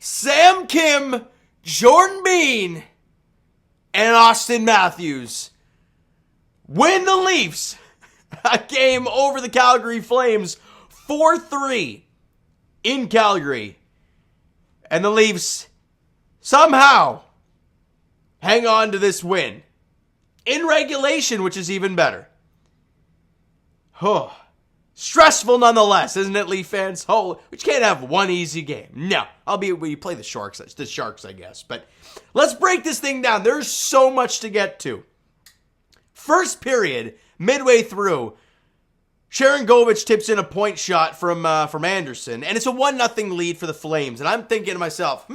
Sam Kim, Jordan Bean, and Auston Matthews win the Leafs a game over the Calgary Flames 4-3 in Calgary. And the Leafs somehow hang on to this win in regulation, which is even better. Stressful nonetheless, isn't it, Leaf fans? We just can't have one easy game. No, albeit we play the Sharks, I guess. But let's break this thing down. There's so much to get to. First period, midway through, Sharon Govich tips in a point shot from Anderson, and it's a 1-0 lead for the Flames. And I'm thinking to myself,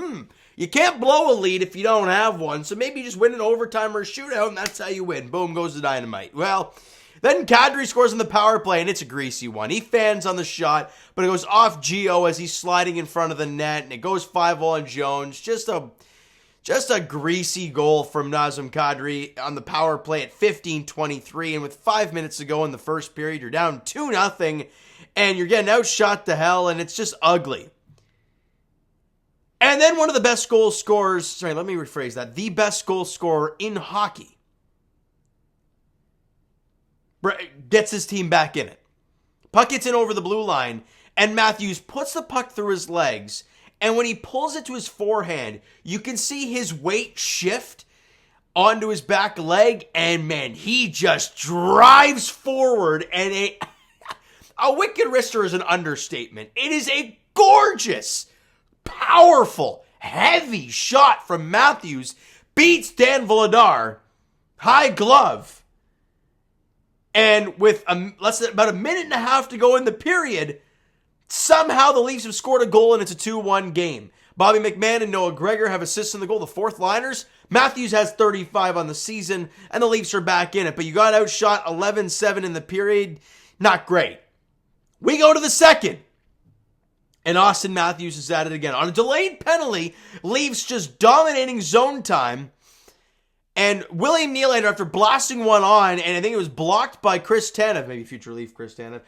you can't blow a lead if you don't have one, so maybe you just win an overtime or a shootout, and that's how you win. Boom goes the dynamite. Well, then Kadri scores on the power play, and it's a greasy one. He fans on the shot, but it goes off Gio as he's sliding in front of the net, and it goes 5-0 on Jones. Just a greasy goal from Nazem Kadri on the power play at 15:23, and with 5 minutes to go in the first period, you're down 2-0, and you're getting outshot to hell, and it's just ugly. And then one of the best goal scorers, the best goal scorer in hockey, gets his team back in it. Puck gets in over the blue line, and Matthews puts the puck through his legs, and when he pulls it to his forehand, you can see his weight shift onto his back leg, and man, he just drives forward, and a wicked wrister is an understatement. It is a gorgeous, powerful, heavy shot from Matthews, beats Dan Vladar, high glove. And with about a minute and a half to go in the period, somehow the Leafs have scored a goal and it's a 2-1 game. Bobby McMahon and Noah Gregor have assists in the goal, the fourth liners. Matthews has 35 on the season, and the Leafs are back in it. But you got outshot 11-7 in the period. Not great. We go to the second, and Auston Matthews is at it again. On a delayed penalty, Leafs just dominating zone time. And William Nylander, after blasting one on, and I think it was blocked by Chris Tanev, maybe future Leaf Chris Tanev,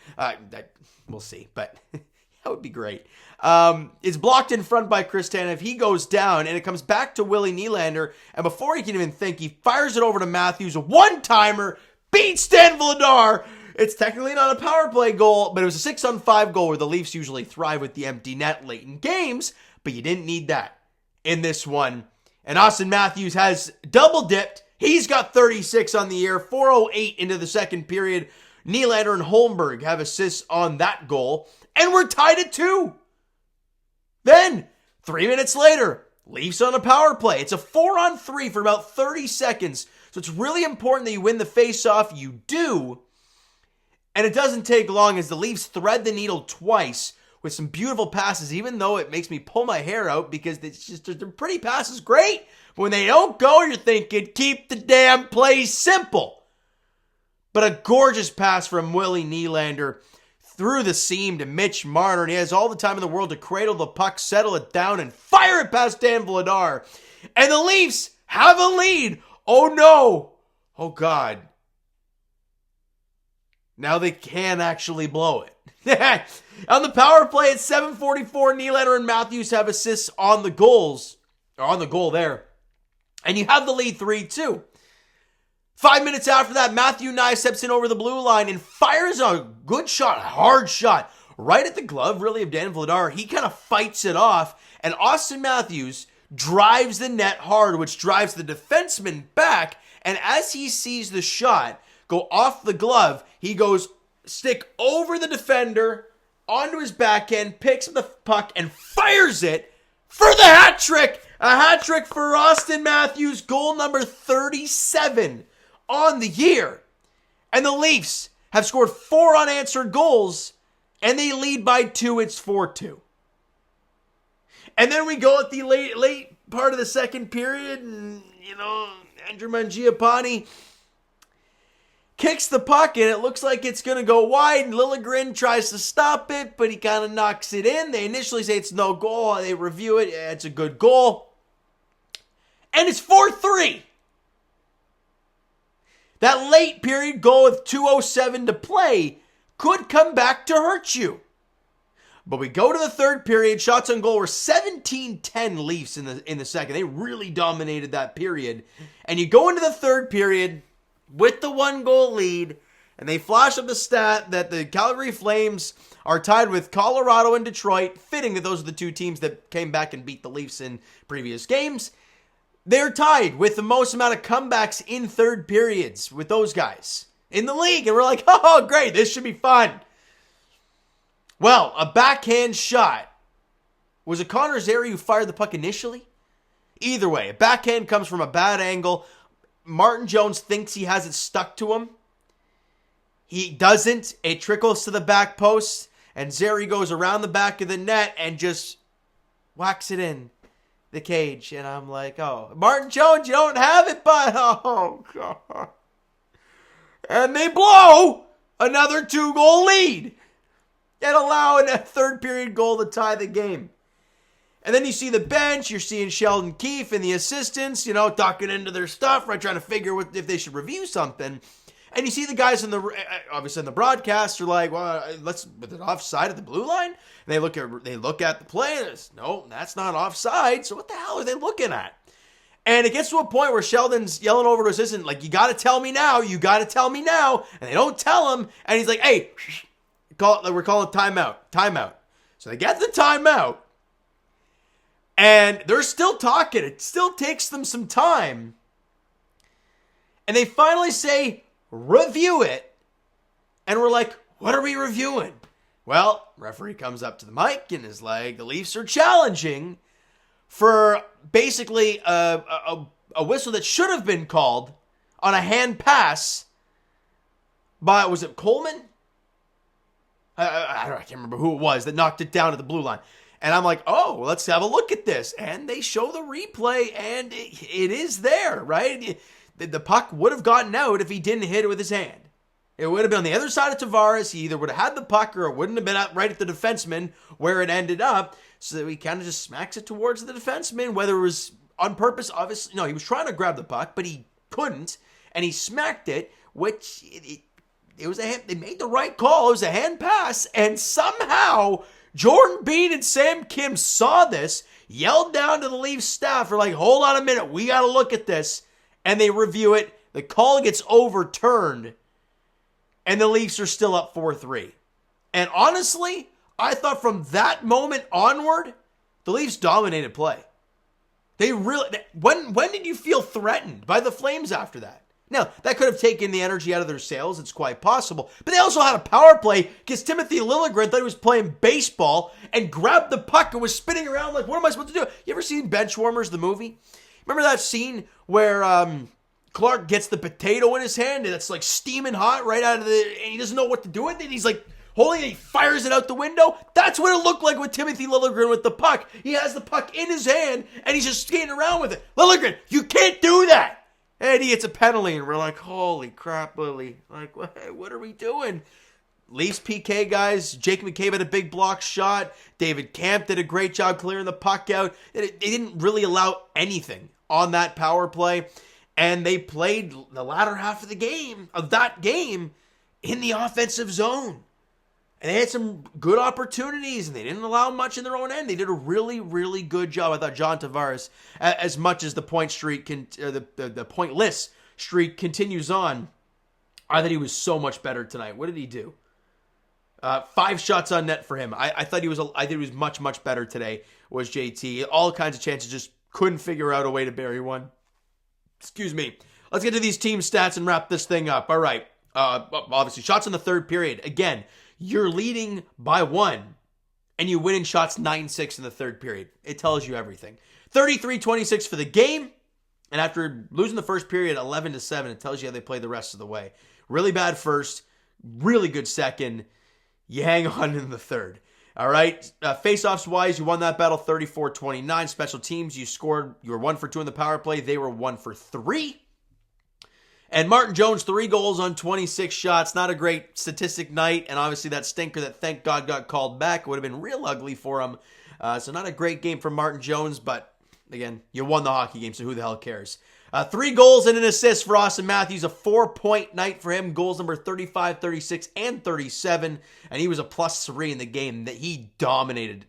we'll see, but that would be great. It's blocked in front by Chris Tanev. He goes down, and it comes back to Willie Nylander, and before he can even think, he fires it over to Matthews, a one-timer, beats Dan Vladar. It's technically not a power play goal, but it was a 6-on-5 goal where the Leafs usually thrive with the empty net late in games, but you didn't need that in this one. And Auston Matthews has double-dipped. He's got 36 on the year, 4:08 into the second period. Nylander and Holmberg have assists on that goal. And we're tied at 2. Then, 3 minutes later, Leafs on a power play. It's a 4-on-3 for about 30 seconds. So it's really important that you win the face-off. You do. And it doesn't take long as the Leafs thread the needle twice with some beautiful passes, even though it makes me pull my hair out because they're pretty passes, great. But when they don't go, you're thinking, keep the damn play simple. But a gorgeous pass from Willie Nylander through the seam to Mitch Marner, and he has all the time in the world to cradle the puck, settle it down, and fire it past Dan Vladar. And the Leafs have a lead. Oh no. Oh God. Now they can actually blow it. On the power play at 7:44, Nylander and Matthews have assists on the goals, or on the goal there. And you have the lead 3-2. 5 minutes after that, Matthew Nye steps in over the blue line and fires a good shot, a hard shot, right at the glove, really, of Dan Vladar. He kind of fights it off, and Auston Matthews drives the net hard, which drives the defenseman back, and as he sees the shot go off the glove, he goes stick over the defender, onto his backhand, picks up the puck, and fires it for the hat trick. A hat trick for Auston Matthews, goal number 37 on the year. And the Leafs have scored 4 unanswered goals, and they lead by 2. It's 4-2. And then we go at the late part of the second period, and, Andrew Mangiapane kicks the puck, and it looks like it's going to go wide. Liljegren tries to stop it, but he kind of knocks it in. They initially say it's no goal. They review it. It's a good goal. And it's 4-3. That late period goal with 2:07 to play could come back to hurt you. But we go to the third period. Shots on goal were 17-10 Leafs in the second. They really dominated that period. And you go into the third period with the 1-goal lead, and they flash up the stat that the Calgary Flames are tied with Colorado and Detroit. Fitting that those are the two teams that came back and beat the Leafs in previous games. They're tied with the most amount of comebacks in third periods with those guys in the league. And we're like, oh, great, this should be fun. Well, a backhand shot. Was it Connor Zary who fired the puck initially? Either way, a backhand comes from a bad angle. Martin Jones thinks he has it stuck to him. He doesn't. It trickles to the back post, and Zary goes around the back of the net and just whacks it in the cage. And I'm like, oh, Martin Jones, you don't have it, bud. Oh, God. And they blow another 2-goal lead and allowing a third period goal to tie the game. And then you see the bench, you're seeing Sheldon Keefe and the assistants, talking into their stuff, right, trying to figure if they should review something. And you see the guys obviously in the broadcast are like, well, with it offside at the blue line? And they look at the play and it's, no, that's not offside. So what the hell are they looking at? And it gets to a point where Sheldon's yelling over to his assistant, like, you got to tell me now. You got to tell me now. And they don't tell him. And he's like, hey, we're calling timeout. So they get the timeout. And they're still talking. It still takes them some time. And they finally say, review it. And we're like, what are we reviewing? Well, referee comes up to the mic and is like, the Leafs are challenging for basically a whistle that should have been called on a hand pass by, was it Coleman? I can't remember who it was that knocked it down to the blue line. And I'm like, oh, let's have a look at this. And they show the replay, and it is there, right? The puck would have gotten out if he didn't hit it with his hand. It would have been on the other side of Tavares. He either would have had the puck or it wouldn't have been out right at the defenseman where it ended up. So he kind of just smacks it towards the defenseman, whether it was on purpose. Obviously, no, he was trying to grab the puck, but he couldn't. And he smacked it, which it was they made the right call. It was a hand pass. And somehow Jordan Bean and Sam Kim saw this, yelled down to the Leafs staff. They're like, hold on a minute. We got to look at this. And they review it. The call gets overturned. And the Leafs are still up 4-3. And honestly, I thought from that moment onward, the Leafs dominated play. They really... When did you feel threatened by the Flames after that? Now, that could have taken the energy out of their sails. It's quite possible. But they also had a power play because Timothy Liljegren thought he was playing baseball and grabbed the puck and was spinning around like, what am I supposed to do? You ever seen Benchwarmers, the movie? Remember that scene where Clark gets the potato in his hand and it's like steaming hot right out of and he doesn't know what to do with it? He's like holding it, he fires it out the window. That's what it looked like with Timothy Liljegren with the puck. He has the puck in his hand and he's just skating around with it. Liljegren, you can't do that! And he gets a penalty, and we're like, holy crap, Lily. Like, what are we doing? Leafs PK guys, Jake McCabe had a big block shot. David Camp did a great job clearing the puck out. They didn't really allow anything on that power play. And they played the latter half of that game, in the offensive zone. And they had some good opportunities, and they didn't allow much in their own end. They did a really, really good job. I thought John Tavares, as much as the point streak, the pointless streak continues on, I thought he was so much better tonight. What did he do? 5 shots on net for him. I thought he was much, much better today, was JT. All kinds of chances, just couldn't figure out a way to bury one. Excuse me. Let's get to these team stats and wrap this thing up. All right. Obviously, shots in the third period. Again, you're leading by 1, and you win in shots 9-6 in the third period. It tells you everything. 33-26 for the game, and after losing the first period 11-7, it tells you how they play the rest of the way. Really bad first, really good second. You hang on in the third. All right, face-offs wise, you won that battle 34-29. Special teams, you were 1 for 2 in the power play. They were 1 for 3. And Martin Jones, 3 goals on 26 shots. Not a great statistic night. And obviously that stinker that, thank God, got called back. It would have been real ugly for him. So not a great game for Martin Jones, but again, you won the hockey game, so who the hell cares? 3 goals and an assist for Auston Matthews. A 4-point night for him. Goals number 35, 36, and 37. And he was a +3 in the game. That he dominated.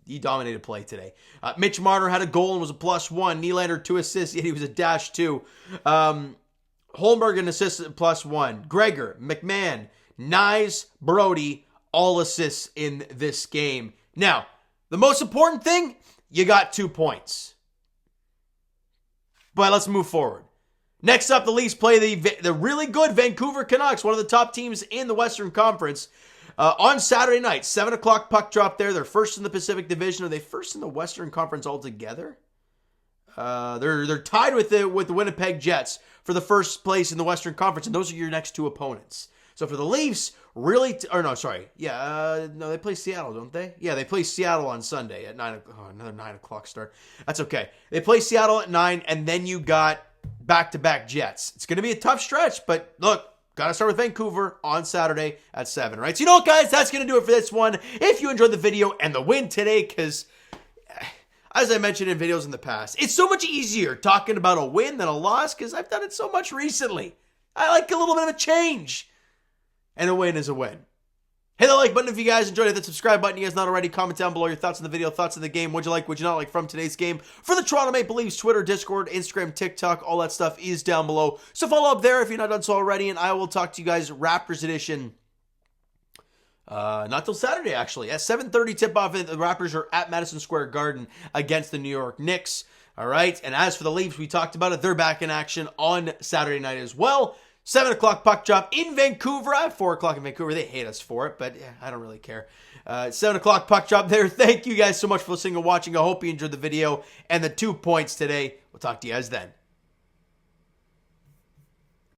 He dominated play today. Mitch Marner had a goal and was a +1. Nylander 2 assists, yet he was a -2. Holmberg an assist at +1. Gregor, McMahon, Nyes, Brody, all assists in this game. Now, the most important thing, you got 2 points. But let's move forward. Next up, the Leafs play the really good Vancouver Canucks, one of the top teams in the Western Conference, on Saturday night. 7 o'clock puck drop there. They're first in the Pacific Division. Are they first in the Western Conference altogether? They're tied with the Winnipeg Jets for the first place in the Western Conference, and those are your next 2 opponents. So for the Leafs, they play Seattle, don't they? Yeah, they play Seattle on Sunday at 9. Oh, another 9 o'clock start. That's okay. They play Seattle at 9, and then you got back-to-back Jets. It's going to be a tough stretch, but look, got to start with Vancouver on Saturday at 7, right? So you know what, guys? That's going to do it for this one. If you enjoyed the video and the win today, because as I mentioned in videos in the past, it's so much easier talking about a win than a loss because I've done it so much recently. I like a little bit of a change. And a win is a win. Hit the like button if you guys enjoyed it. Hit the subscribe button. You guys not already. Comment down below your thoughts on the video, thoughts on the game. What'd you like, what'd you not like from today's game? For the Toronto Maple Leafs, Twitter, Discord, Instagram, TikTok, all that stuff is down below. So follow up there if you're not done so already. And I will talk to you guys Raptors edition. Not till Saturday, actually. At 7:30 tip-off, the Raptors are at Madison Square Garden against the New York Knicks. All right. And as for the Leafs, we talked about it. They're back in action on Saturday night as well. 7 o'clock puck drop in Vancouver. At 4 o'clock in Vancouver. They hate us for it, but yeah, I don't really care. 7 o'clock puck drop there. Thank you guys so much for listening and watching. I hope you enjoyed the video and the 2 points today. We'll talk to you guys then.